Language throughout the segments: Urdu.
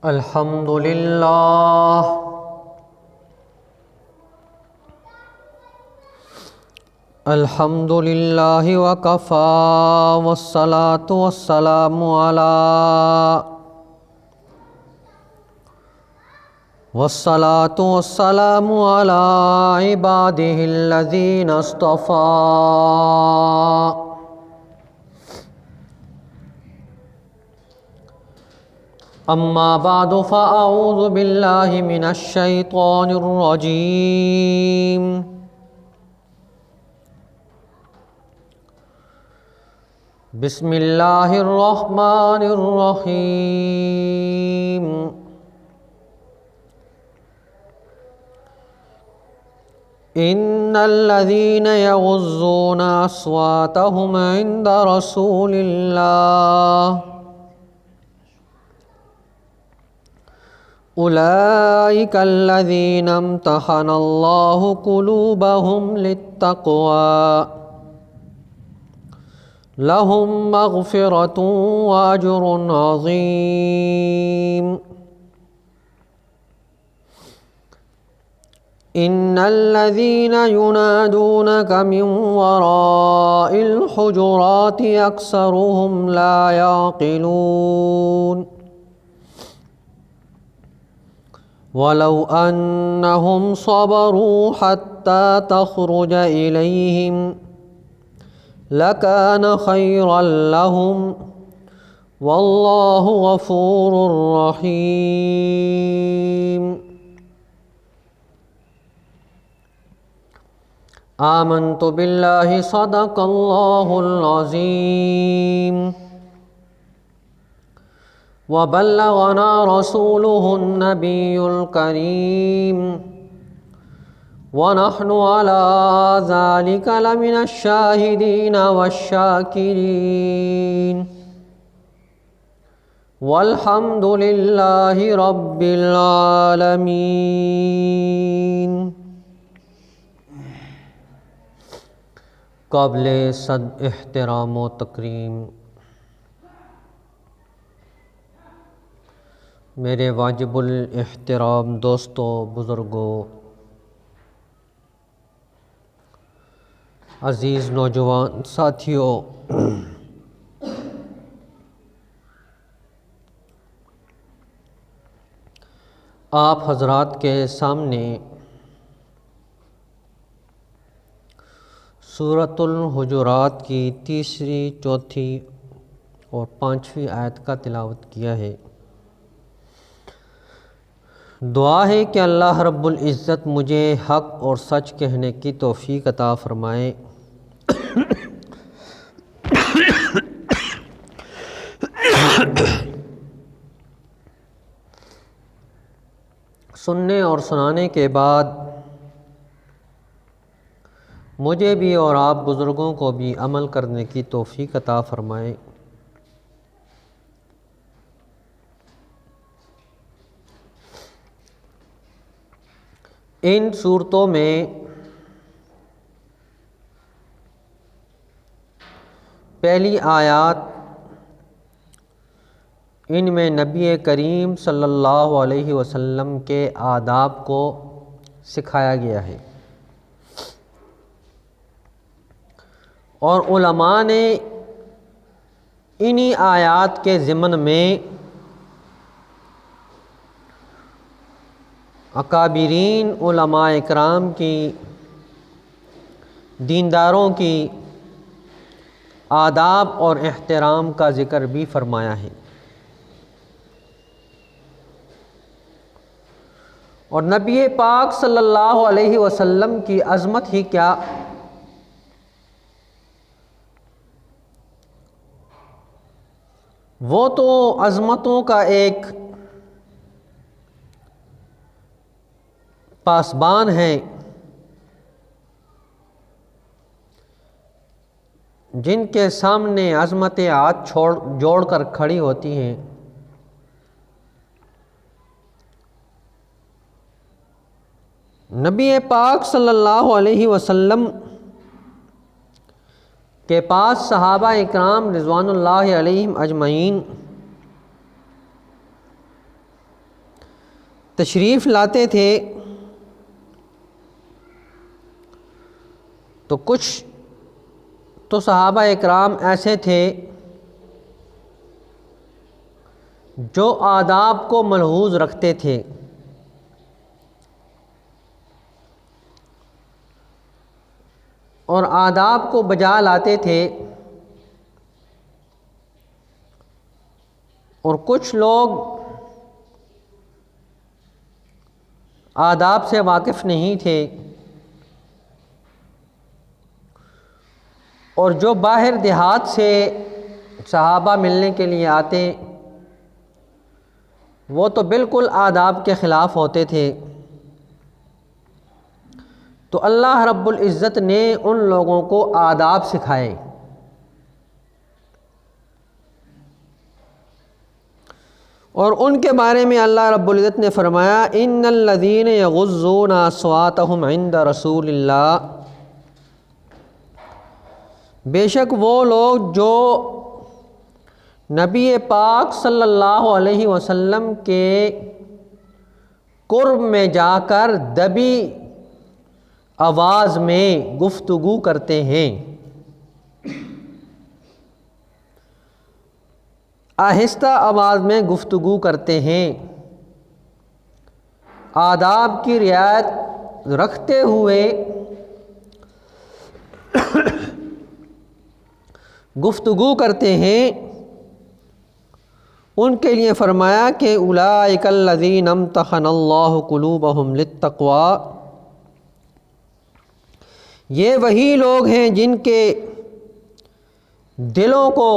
الحمد للہ الحمد للہ وکفی والصلاة والسلام علی عبادہ الذین اصطفی اما بعد فاعوذ باللہ من الشیطان الرجیم بسم اللہ الرحمن الرحیم ان الذین یغضون اصواتهم عند رسول اللہ اولئک الذین امتحن اللہ قلوبهم للتقوی لهم مغفرة وأجر عظيم إن الذين ينادونك من وراء الحجرات أكثرهم لا يعقلون ولو أنهم صبروا حتى تخرج إليهم لَكَانَ خَيْرًا لَهُمْ وَاللَّهُ غَفُورٌ رَحِيمٌ آمنت باللہ صدق اللہ العظیم وبلغنا رسوله النبی الکریم ونحن على ذلك لمن الشاهدين والشاكرين والحمد لله رب العالمين۔ قابل صد احترام و تکریم میرے واجب الاحترام دوستوں، بزرگوں، عزیز نوجوان ساتھیوں، آپ حضرات کے سامنے سورۃ الحجرات کی تیسری، چوتھی اور پانچویں آیت کا تلاوت کیا ہے۔ دعا ہے کہ اللہ رب العزت مجھے حق اور سچ کہنے کی توفیق عطا فرمائے، سننے اور سنانے کے بعد مجھے بھی اور آپ بزرگوں کو بھی عمل کرنے کی توفیق عطا فرمائے۔ ان صورتوں میں پہلی آیات، ان میں نبی کریم صلی اللہ علیہ وسلم کے آداب کو سکھایا گیا ہے، اور علماء نے انہی آیات کے ضمن میں اکابرین علماء اکرام کی، دینداروں کی آداب اور احترام کا ذکر بھی فرمایا ہے۔ اور نبی پاک صلی اللہ علیہ وسلم کی عظمت ہی کیا، وہ تو عظمتوں کا ایک پاسبان ہے، جن کے سامنے عظمتیں ہاتھ جوڑ کر کھڑی ہوتی ہیں۔ نبی پاک صلی اللہ علیہ وسلم کے پاس صحابہ اکرام رضوان اللہ علیہم اجمعین تشریف لاتے تھے تو کچھ تو صحابہ اکرام ایسے تھے جو آداب کو ملحوظ رکھتے تھے، اور آداب کو بجا لاتے تھے، اور کچھ لوگ آداب سے واقف نہیں تھے، اور جو باہر دیہات سے صحابہ ملنے کے لیے آتے وہ تو بالکل آداب کے خلاف ہوتے تھے۔ تو اللہ رب العزت نے ان لوگوں کو آداب سکھائے، اور ان کے بارے میں اللہ رب العزت نے فرمایا ان الذین یغضون اصواتهم عند رسول اللہ، بے شک وہ لوگ جو نبی پاک صلی اللہ علیہ وسلم کے قرب میں جا کر دبی آواز میں گفتگو کرتے ہیں، آہستہ آواز میں گفتگو کرتے ہیں، آداب کی رعایت رکھتے ہوئے گفتگو کرتے ہیں، ان کے لیے فرمایا کہ اولئک الذین امتحن اللہ قلوبہم للتقوی، یہ وہی لوگ ہیں جن کے دلوں کو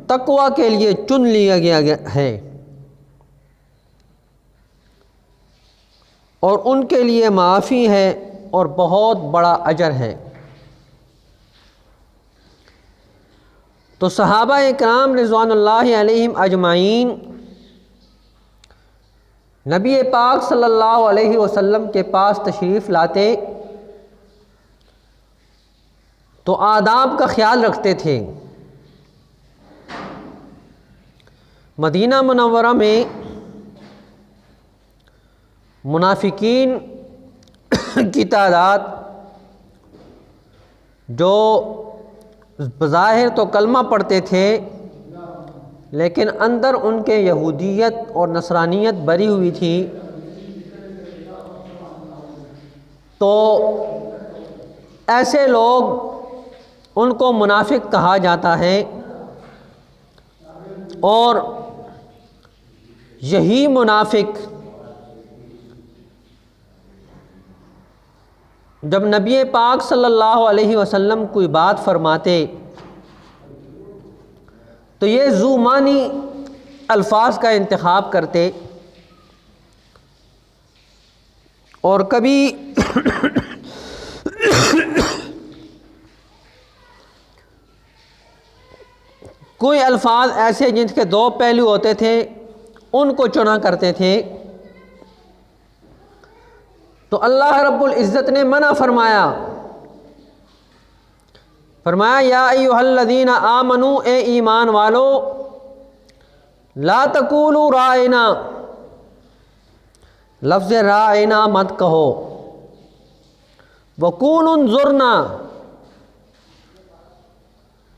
تقوی کے لیے چن لیا گیا ہے، اور ان کے لیے معافی ہے اور بہت بڑا اجر ہے۔ تو صحابہ اکرام رضوان اللہ علیہم اجمعین نبی پاک صلی اللہ علیہ وسلم کے پاس تشریف لاتے تو آداب کا خیال رکھتے تھے۔ مدینہ منورہ میں منافقین کی تعداد جو بظاہر تو کلمہ پڑھتے تھے لیکن اندر ان کے یہودیت اور نصرانیت بری ہوئی تھی، تو ایسے لوگ ان کو منافق کہا جاتا ہے، اور یہی منافق جب نبی پاک صلی اللہ علیہ وسلم کوئی بات فرماتے تو یہ ذو معنی الفاظ کا انتخاب کرتے، اور کبھی کوئی الفاظ ایسے جن کے دو پہلو ہوتے تھے ان کو چنا کرتے تھے۔ تو اللہ رب العزت نے منع فرمایا، یا ایھا الذین آمنو، اے ایمان والو، لا تقولوا رائنا، لفظ رائنا مت کہو، وقولوا انظرنا،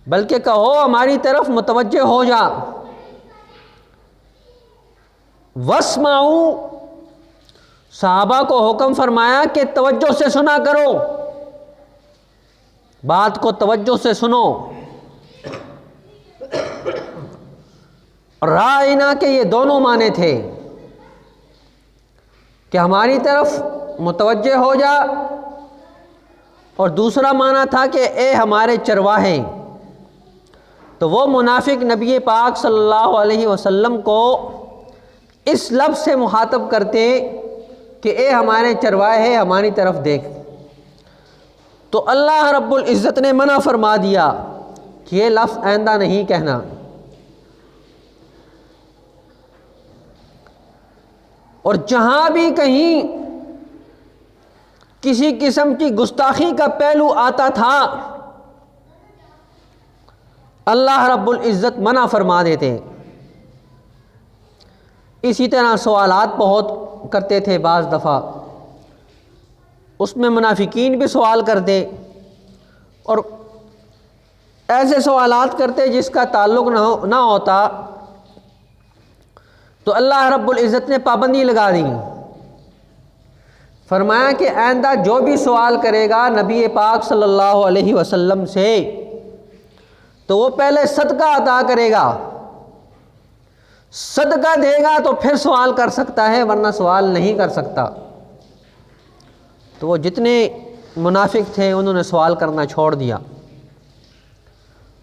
بلکہ کہو ہماری طرف متوجہ ہو جا، واسمعوا، صحابہ کو حکم فرمایا کہ توجہ سے سنا کرو، بات کو توجہ سے سنو۔ رائنا کے یہ دونوں معنی تھے کہ ہماری طرف متوجہ ہو جا، اور دوسرا معنی تھا کہ اے ہمارے چرواہے۔ تو وہ منافق نبی پاک صلی اللہ علیہ وسلم کو اس لفظ سے مخاطب کرتے کہ اے ہمارے چرواہے ہماری طرف دیکھ۔ تو اللہ رب العزت نے منع فرما دیا کہ یہ لفظ آئندہ نہیں کہنا۔ اور جہاں بھی کہیں کسی قسم کی گستاخی کا پہلو آتا تھا اللہ رب العزت منع فرما دیتے۔ اسی طرح سوالات بہت کرتے تھے، بعض دفعہ اس میں منافقین بھی سوال کرتے اور ایسے سوالات کرتے جس کا تعلق نہ ہوتا، تو اللہ رب العزت نے پابندی لگا دی، فرمایا کہ آئندہ جو بھی سوال کرے گا نبی پاک صلی اللہ علیہ وسلم سے تو وہ پہلے صدقہ عطا کرے گا، صدقہ دے گا تو پھر سوال کر سکتا ہے، ورنہ سوال نہیں کر سکتا۔ تو وہ جتنے منافق تھے انہوں نے سوال کرنا چھوڑ دیا،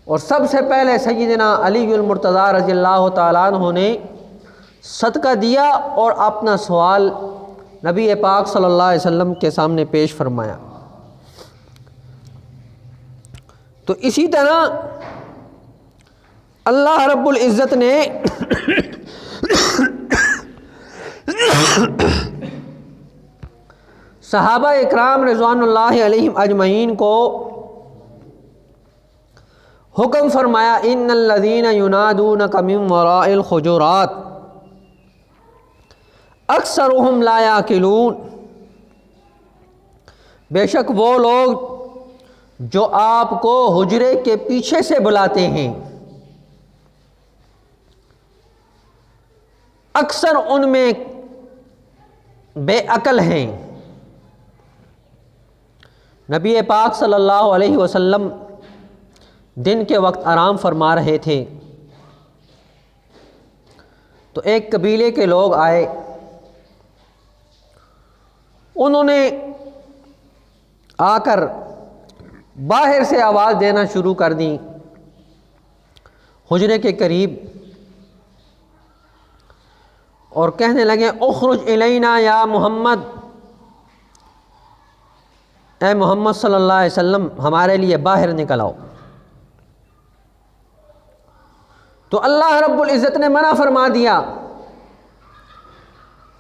اور سب سے پہلے سیدنا علی المرتضیٰ رضی اللہ تعالیٰ عنہ نے صدقہ دیا اور اپنا سوال نبی پاک صلی اللہ علیہ وسلم کے سامنے پیش فرمایا۔ تو اسی طرح اللہ رب العزت نے صحابہ اکرام رضوان اللہ علیہم اجمعین کو حکم فرمایا، ان الذین ینادونک من وراء الحجرات اکثرهم لا یعقلون، بے شک وہ لوگ جو آپ کو حجرے کے پیچھے سے بلاتے ہیں، اکثر ان میں بے عقل ہیں۔ نبی پاک صلی اللہ علیہ وسلم دن کے وقت آرام فرما رہے تھے، تو ایک قبیلے کے لوگ آئے، انہوں نے آ کر باہر سے آواز دینا شروع کر دی حجرے کے قریب، اور کہنے لگے اخرج الینا یا محمد، اے محمد صلی اللہ علیہ وسلم ہمارے لیے باہر نکل آؤ۔ تو اللہ رب العزت نے منع فرما دیا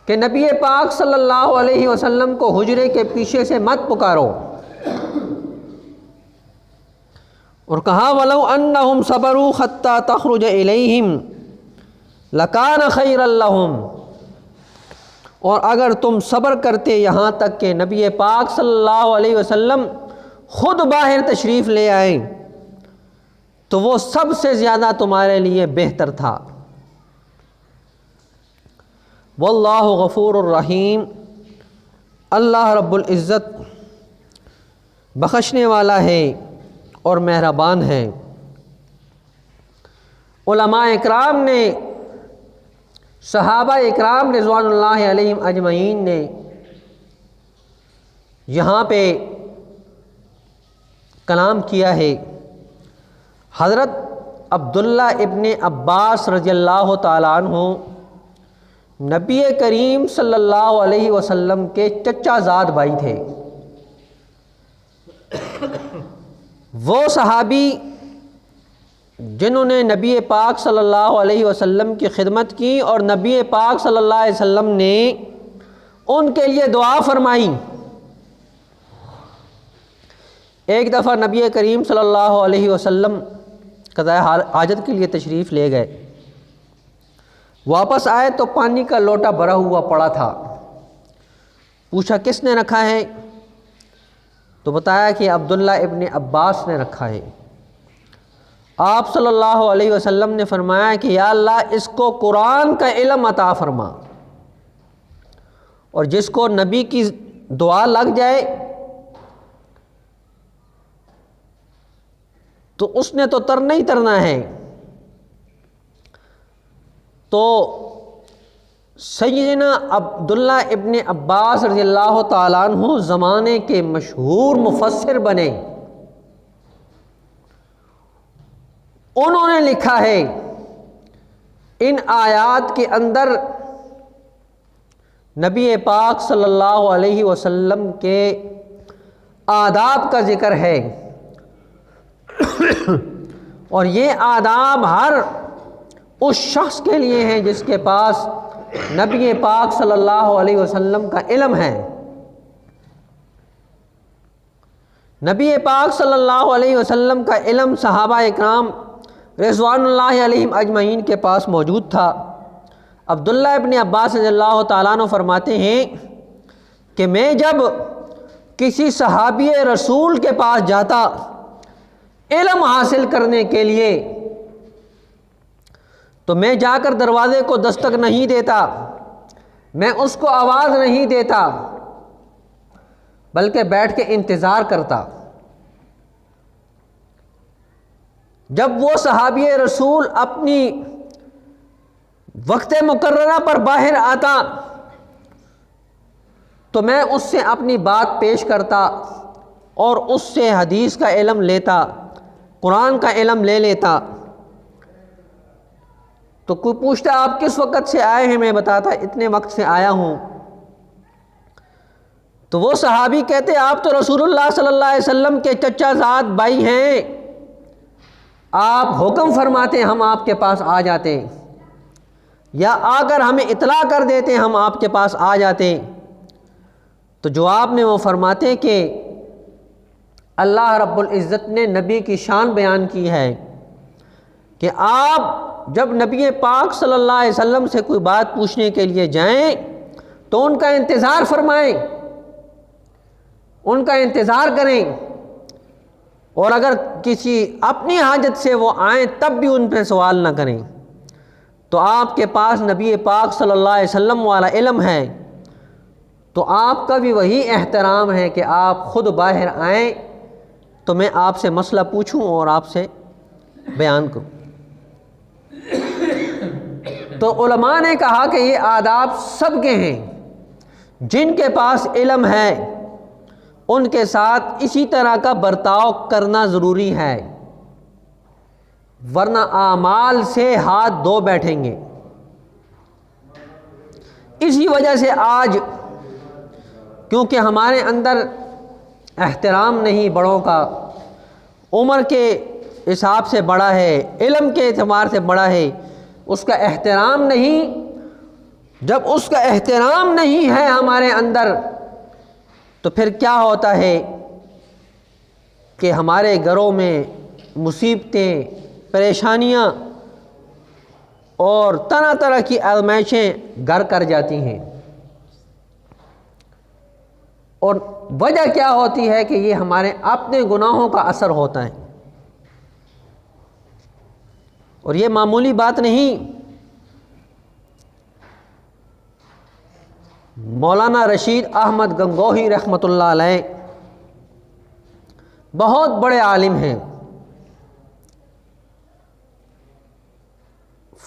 کہ نبی پاک صلی اللہ علیہ وسلم کو حجرے کے پیچھے سے مت پکارو، اور کہا وَلَوْ أَنَّهُمْ صَبَرُوا حَتَّى تَخْرُجَ إِلَيْهِمْ لَكَانَ خَيْرًا لَهُمْ، اور اگر تم صبر کرتے یہاں تک کہ نبی پاک صلی اللہ علیہ وسلم خود باہر تشریف لے آئیں تو وہ سب سے زیادہ تمہارے لیے بہتر تھا۔ واللہ غفور الرحیم، اللہ رب العزت بخشنے والا ہے اور مہربان ہے۔ علماء اکرام نے، صحابہ اکرام رضوان اللہ علیہم اجمعین نے یہاں پہ کلام کیا ہے۔ حضرت عبداللہ ابن عباس رضی اللہ تعالیٰ عنہ نبی کریم صلی اللہ علیہ وسلم کے چچا زاد بھائی تھے۔ وہ صحابی جنہوں نے نبی پاک صلی اللہ علیہ وسلم کی خدمت کی اور نبی پاک صلی اللہ علیہ وسلم نے ان کے لیے دعا فرمائی۔ ایک دفعہ نبی کریم صلی اللہ علیہ وسلم قضاء حاجت کے لیے تشریف لے گئے، واپس آئے تو پانی کا لوٹا بھرا ہوا پڑا تھا۔ پوچھا کس نے رکھا ہے؟ تو بتایا کہ عبداللہ ابن عباس نے رکھا ہے۔ آپ صلی اللہ علیہ وسلم نے فرمایا کہ یا اللہ اس کو قرآن کا علم عطا فرما، اور جس کو نبی کی دعا لگ جائے تو اس نے تو ترنا ہی ترنا ہے۔ تو سیدنا عبداللہ ابن عباس رضی اللہ تعالیٰ عنہ زمانے کے مشہور مفسر بنے۔ انہوں نے لکھا ہے ان آیات کے اندر نبی پاک صلی اللہ علیہ وسلم کے آداب کا ذکر ہے، اور یہ آداب ہر اس شخص کے لیے ہیں جس کے پاس نبی پاک صلی اللہ علیہ وسلم کا علم ہے۔ نبی پاک صلی اللہ علیہ وسلم کا علم صحابہ اکرام رضوان اللہ علیہم اجمعین کے پاس موجود تھا۔ عبداللہ ابن عباس رضی اللہ تعالیٰ عنہ فرماتے ہیں کہ میں جب کسی صحابی رسول کے پاس جاتا علم حاصل کرنے کے لیے تو میں جا کر دروازے کو دستک نہیں دیتا، میں اس کو آواز نہیں دیتا، بلکہ بیٹھ کے انتظار کرتا۔ جب وہ صحابی رسول اپنی وقت مقررہ پر باہر آتا تو میں اس سے اپنی بات پیش کرتا اور اس سے حدیث کا علم لیتا، قرآن کا علم لے لیتا۔ تو کوئی پوچھتا آپ کس وقت سے آئے ہیں، میں بتاتا اتنے وقت سے آیا ہوں۔ تو وہ صحابی کہتے آپ تو رسول اللہ صلی اللہ علیہ وسلم کے چچا زاد بھائی ہیں، آپ حکم فرماتے ہم آپ کے پاس آ جاتے، یا آ کر ہمیں اطلاع کر دیتے ہم آپ کے پاس آ جاتے۔ تو جواب میں وہ فرماتے کہ اللہ رب العزت نے نبی کی شان بیان کی ہے کہ آپ جب نبی پاک صلی اللہ علیہ وسلم سے کوئی بات پوچھنے کے لیے جائیں تو ان کا انتظار فرمائیں، ان کا انتظار کریں، اور اگر کسی اپنی حاجت سے وہ آئیں تب بھی ان پہ سوال نہ کریں۔ تو آپ کے پاس نبی پاک صلی اللہ علیہ وسلم والا علم ہے، تو آپ کا بھی وہی احترام ہے کہ آپ خود باہر آئیں تو میں آپ سے مسئلہ پوچھوں اور آپ سے بیان کروں۔ تو علماء نے کہا کہ یہ آداب سب کے ہیں، جن کے پاس علم ہے ان کے ساتھ اسی طرح کا برتاؤ کرنا ضروری ہے، ورنہ اعمال سے ہاتھ دھو بیٹھیں گے۔ اسی وجہ سے آج کیونکہ ہمارے اندر احترام نہیں بڑوں کا، عمر کے حساب سے بڑا ہے، علم کے اعتبار سے بڑا ہے، اس کا احترام نہیں۔ جب اس کا احترام نہیں ہے ہمارے اندر تو پھر کیا ہوتا ہے کہ ہمارے گھروں میں مصیبتیں، پریشانیاں اور طرح طرح کی آزمائشیں گھر کر جاتی ہیں۔ اور وجہ کیا ہوتی ہے کہ یہ ہمارے اپنے گناہوں کا اثر ہوتا ہے، اور یہ معمولی بات نہیں۔ مولانا رشید احمد گنگوہی رحمۃ اللہ علیہ بہت بڑے عالم ہیں،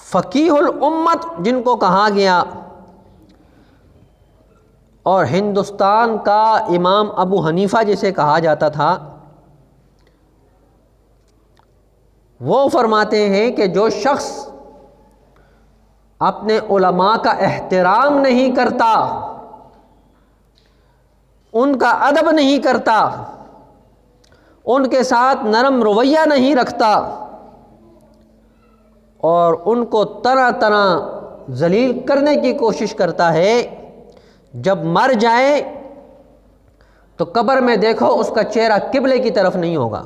فقیہ الامت جن کو کہا گیا، اور ہندوستان کا امام ابو حنیفہ جسے کہا جاتا تھا، وہ فرماتے ہیں کہ جو شخص اپنے علماء کا احترام نہیں کرتا، ان کا ادب نہیں کرتا، ان کے ساتھ نرم رویہ نہیں رکھتا، اور ان کو طرح طرح ذلیل کرنے کی کوشش کرتا ہے، جب مر جائے تو قبر میں دیکھو اس کا چہرہ قبلے کی طرف نہیں ہوگا،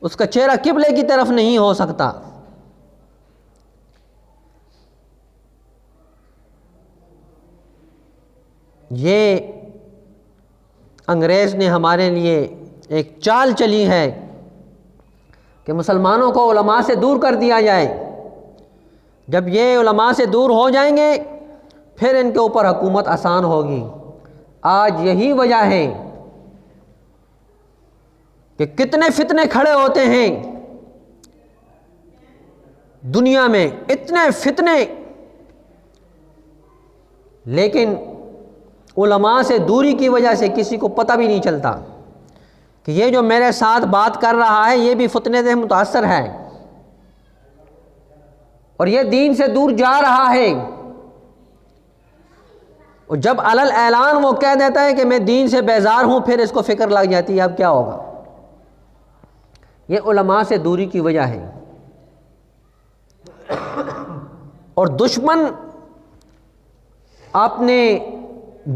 اس کا چہرہ قبلے کی طرف نہیں ہو سکتا۔ یہ انگریز نے ہمارے لیے ایک چال چلی ہے کہ مسلمانوں کو علماء سے دور کر دیا جائے، جب یہ علماء سے دور ہو جائیں گے پھر ان کے اوپر حکومت آسان ہوگی۔ آج یہی وجہ ہے کہ کتنے فتنے کھڑے ہوتے ہیں دنیا میں، اتنے فتنے، لیکن علماء سے دوری کی وجہ سے کسی کو پتہ بھی نہیں چلتا کہ یہ جو میرے ساتھ بات کر رہا ہے یہ بھی فتنے سے متاثر ہے اور یہ دین سے دور جا رہا ہے، اور جب علل اعلان وہ کہہ دیتا ہے کہ میں دین سے بیزار ہوں پھر اس کو فکر لگ جاتی ہے اب کیا ہوگا۔ یہ علماء سے دوری کی وجہ ہے۔ اور دشمن اپنے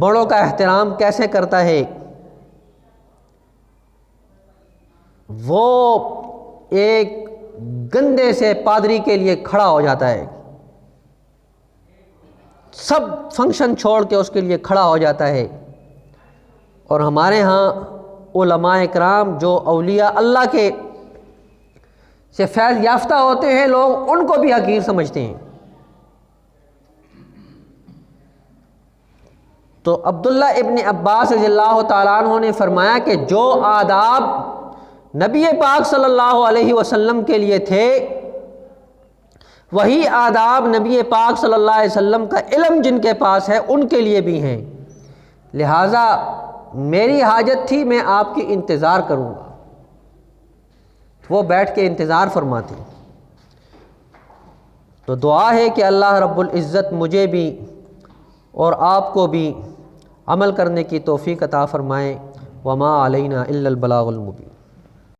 بڑوں کا احترام کیسے کرتا ہے؟ وہ ایک گندے سے پادری کے لیے کھڑا ہو جاتا ہے، سب فنکشن چھوڑ کے اس کے لیے کھڑا ہو جاتا ہے۔ اور ہمارے ہاں علماء اکرام جو اولیاء اللہ کے سے فیض یافتہ ہوتے ہیں، لوگ ان کو بھی حقیر سمجھتے ہیں۔ تو عبداللہ ابن عباس رضی اللہ تعالیٰ عنہ نے فرمایا کہ جو آداب نبی پاک صلی اللہ علیہ وسلم کے لیے تھے، وہی آداب نبی پاک صلی اللہ علیہ وسلم کا علم جن کے پاس ہے ان کے لیے بھی ہیں، لہٰذا میری حاجت تھی میں آپ کی انتظار کروں گا۔ وہ بیٹھ کے انتظار فرماتے۔ تو دعا ہے کہ اللہ رب العزت مجھے بھی اور آپ کو بھی عمل کرنے کی توفیق عطا فرمائے۔ وما علینا الا البلاغ المبین۔